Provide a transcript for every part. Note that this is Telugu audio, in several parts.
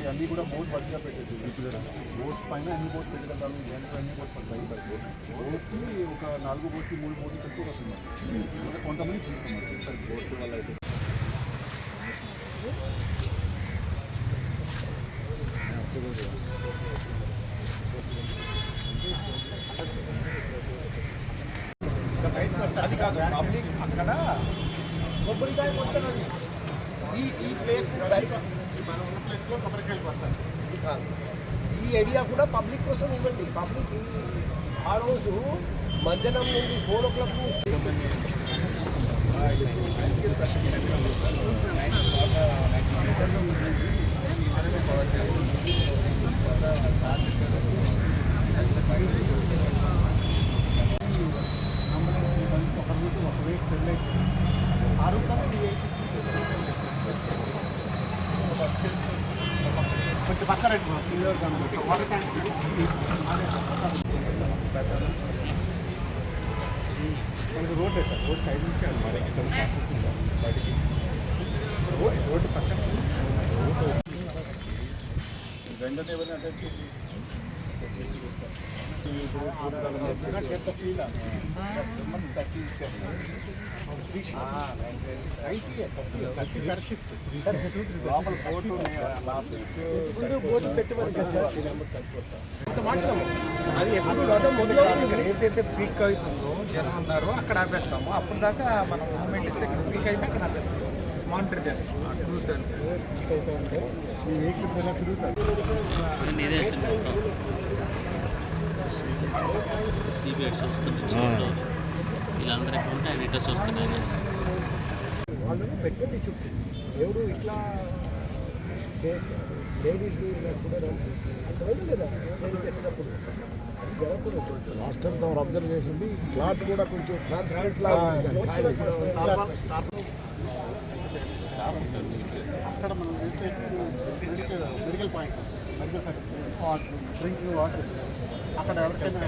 అన్నీ కూడా బోర్డు వరుసగా పెట్టేది. బోర్డ్స్ పైన అన్ని బోర్డ్స్ పెట్టగలుగుతాము. ఇలాంటి అన్ని బోర్డ్స్ పడతాయి. బోర్డ్కి ఒక 4 బోర్డ్కి 3 బోర్డులు తక్కువ వస్తుంది. కొంతమంది ఫ్రీస్ అన్నమాట సార్ బోర్డు వల్ల అయితే. అది కాదు పబ్లిక్ అక్కడ కొబ్బరికాయ కొడతారు. ఈ ప్లేస్ మనం ఉన్న ప్లేస్లో కొబ్బరికాయలు కొడతారు. ఈ ఏరియా కూడా పబ్లిక్ కోసం ఇవ్వండి. పబ్లిక్ ఆ రోజు మధ్యాహ్నం నుండి 4 o'clock ఒక వేసి పెళ్ళైతే ఆ రూపాయలు కొంచెం పక్కన water tank road sir. Road side నుంచి బయటికి రోడ్డు పక్కన గంగదేవని అంటే ఏదైతే పీక్ అవుతుందో జనం ఉన్నారో అక్కడ ఆపేస్తాము. అప్పుడు దాకా మనం మూమెంట్ ఇస్తే పీక్ అయితే అక్కడ ఆపేస్తాం. మానిటర్ చేస్తాం. తిరుగుతుంటే ఈ వెహికల్ ఇలా తిరుగుతారు. సిబిఎడ్స్ వస్తున్నాయి. వీళ్ళందరూ ఎక్కడ ఉంటే రిటర్న్స్ వస్తున్నాయి. వాళ్ళని పెట్టండి చుట్టూ. ఎవరు ఇట్లా లేడీస్ కూడా లేదా చేసేటప్పుడు లాస్ట్ టైం మనం అబ్జర్వ్ చేసింది. క్లాత్ కూడా కొంచెం అక్కడ మనం చేసే medical point, medical services, water, drinking water, అక్కడ ఎవరికైనా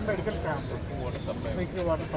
మెడికల్ క్యాంప్, డ్రింకింగ్ వాటర్